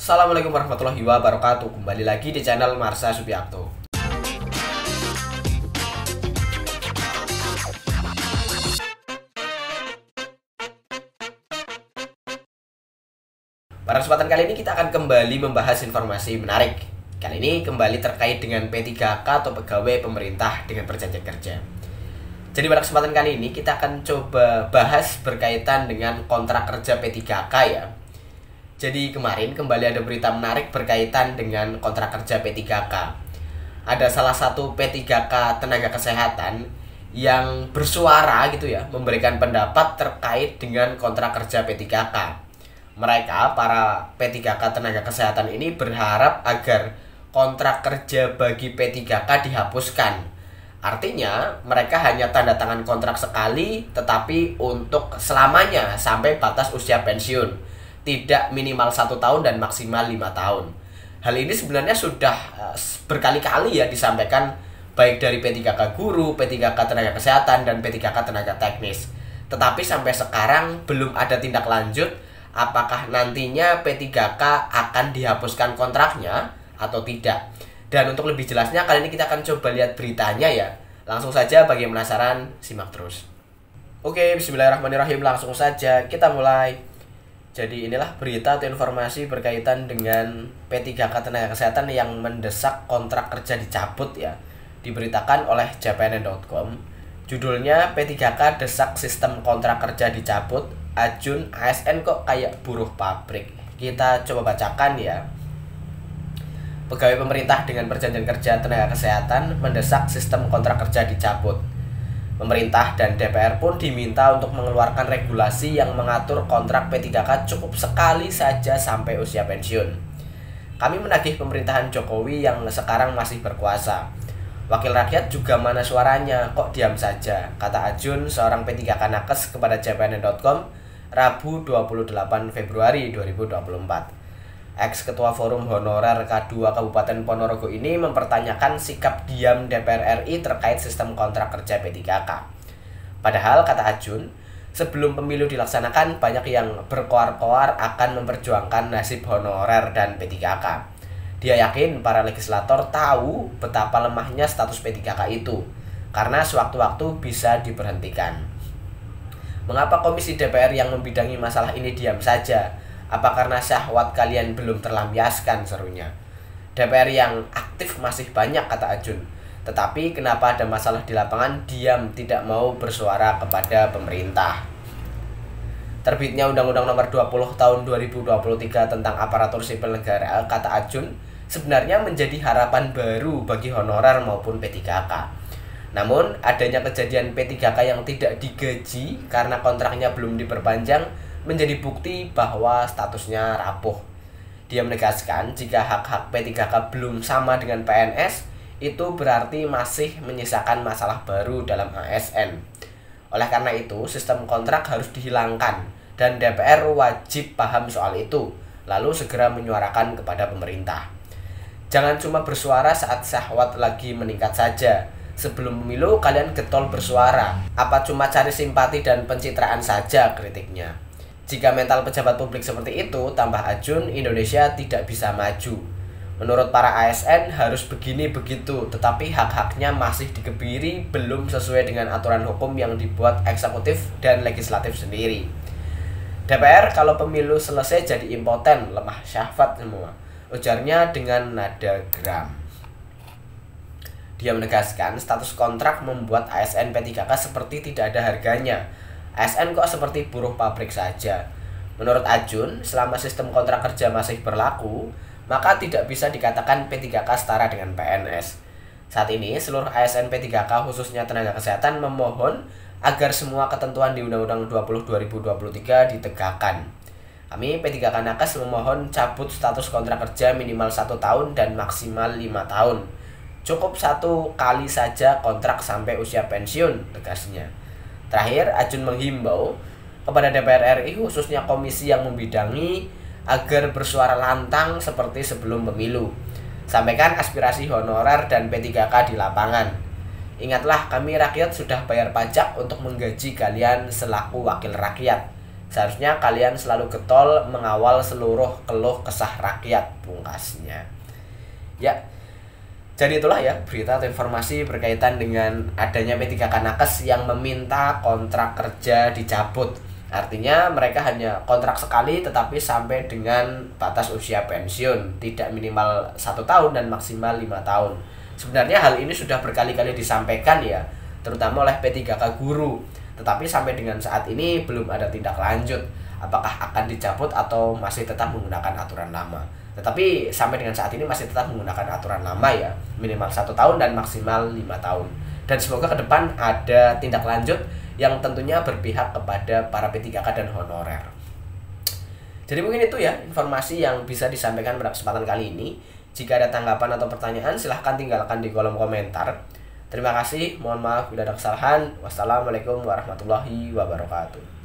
Assalamualaikum warahmatullahi wabarakatuh. Kembali lagi di channel Marsha Subiakto. Pada kesempatan kali ini kita akan kembali membahas informasi menarik. Kali ini kembali terkait dengan P3K atau pegawai pemerintah dengan perjanjian kerja. Jadi pada kesempatan kali ini kita akan coba bahas berkaitan dengan kontrak kerja P3K ya. Jadi kemarin kembali ada berita menarik berkaitan dengan kontrak kerja P3K. Ada salah satu P3K tenaga kesehatan yang bersuara gitu ya, memberikan pendapat terkait dengan kontrak kerja P3K. Mereka, para P3K tenaga kesehatan ini berharap agar kontrak kerja bagi P3K dihapuskan. Artinya mereka hanya tanda tangan kontrak sekali tetapi untuk selamanya sampai batas usia pensiun. Tidak minimal 1 tahun dan maksimal 5 tahun. Hal ini sebenarnya sudah berkali-kali ya disampaikan baik dari P3K guru, P3K tenaga kesehatan, dan P3K tenaga teknis. Tetapi sampai sekarang belum ada tindak lanjut apakah nantinya P3K akan dihapuskan kontraknya atau tidak. Dan untuk lebih jelasnya kali ini kita akan coba lihat beritanya ya. Langsung saja bagi yang penasaran, simak terus. Oke, bismillahirrahmanirrahim, langsung saja kita mulai. Jadi inilah berita atau informasi berkaitan dengan P3K tenaga kesehatan yang mendesak kontrak kerja dicabut ya. Diberitakan oleh jpnn.com. Judulnya P3K desak sistem kontrak kerja dicabut, Ajun ASN kok kayak buruh pabrik. Kita coba bacakan ya. Pegawai pemerintah dengan perjanjian kerja tenaga kesehatan mendesak sistem kontrak kerja dicabut. Pemerintah dan DPR pun diminta untuk mengeluarkan regulasi yang mengatur kontrak P3K cukup sekali saja sampai usia pensiun. Kami menagih pemerintahan Jokowi yang sekarang masih berkuasa. Wakil rakyat juga mana suaranya, kok diam saja, kata Ajun, seorang P3K nakes kepada jpnn.com, Rabu 28 Februari 2024. Ex-ketua Forum Honorer K2 Kabupaten Ponorogo ini mempertanyakan sikap diam DPR RI terkait sistem kontrak kerja P3K. Padahal, kata Ajun, sebelum pemilu dilaksanakan banyak yang berkoar-koar akan memperjuangkan nasib honorer dan P3K. Dia yakin para legislator tahu betapa lemahnya status P3K itu, karena sewaktu-waktu bisa diberhentikan. Mengapa Komisi DPR yang membidangi masalah ini diam saja? Apa karena syahwat kalian belum terlampiaskan, serunya. DPR yang aktif masih banyak, kata Ajun. Tetapi kenapa ada masalah di lapangan diam tidak mau bersuara kepada pemerintah. Terbitnya Undang-Undang Nomor 20 Tahun 2023 tentang aparatur sipil negara, kata Ajun, sebenarnya menjadi harapan baru bagi honorer maupun P3K. Namun adanya kejadian P3K yang tidak digaji karena kontraknya belum diperpanjang menjadi bukti bahwa statusnya rapuh. Dia menegaskan jika hak-hak P3K belum sama dengan PNS, itu berarti masih menyisakan masalah baru dalam ASN. Oleh karena itu, sistem kontrak harus dihilangkan dan DPR wajib paham soal itu, lalu segera menyuarakan kepada pemerintah. Jangan cuma bersuara saat syahwat lagi meningkat saja. Sebelum pemilu kalian getol bersuara. Apa cuma cari simpati dan pencitraan saja, kritiknya. Jika mental pejabat publik seperti itu, tambah Ajun, Indonesia tidak bisa maju. Menurut para ASN harus begini begitu, tetapi hak-haknya masih dikebiri belum sesuai dengan aturan hukum yang dibuat eksekutif dan legislatif sendiri. DPR kalau pemilu selesai jadi impoten, lemah syahwat semua, ujarnya dengan nada geram. Dia menegaskan status kontrak membuat ASN P3K seperti tidak ada harganya. ASN kok seperti buruh pabrik saja. Menurut Ajun, selama sistem kontrak kerja masih berlaku, maka tidak bisa dikatakan P3K setara dengan PNS. Saat ini, seluruh ASN P3K khususnya tenaga kesehatan memohon agar semua ketentuan di Undang-Undang 20 2023 ditegakkan. Kami P3K nakes memohon cabut status kontrak kerja minimal 1 tahun dan maksimal 5 tahun. Cukup 1 kali saja kontrak sampai usia pensiun, tegasnya. Terakhir, Ajun menghimbau kepada DPR RI khususnya komisi yang membidangi agar bersuara lantang seperti sebelum pemilu. Sampaikan aspirasi honorer dan P3K di lapangan. Ingatlah, kami rakyat sudah bayar pajak untuk menggaji kalian selaku wakil rakyat. Seharusnya kalian selalu getol mengawal seluruh keluh kesah rakyat, pungkasnya. Ya, jadi itulah ya berita atau informasi berkaitan dengan adanya P3K Nakes yang meminta kontrak kerja dicabut. Artinya mereka hanya kontrak sekali tetapi sampai dengan batas usia pensiun, tidak minimal 1 tahun dan maksimal 5 tahun. Sebenarnya hal ini sudah berkali-kali disampaikan ya, terutama oleh P3K guru. Tetapi sampai dengan saat ini belum ada tindak lanjut, apakah akan dicabut atau masih tetap menggunakan aturan lama. Tetapi sampai dengan saat ini masih tetap menggunakan aturan lama ya, minimal 1 tahun dan maksimal 5 tahun. Dan semoga ke depan ada tindak lanjut yang tentunya berpihak kepada para P3K dan honorer. Jadi mungkin itu ya informasi yang bisa disampaikan pada kesempatan kali ini. Jika ada tanggapan atau pertanyaan silahkan tinggalkan di kolom komentar. Terima kasih, mohon maaf bila ada kesalahan. Wassalamualaikum warahmatullahi wabarakatuh.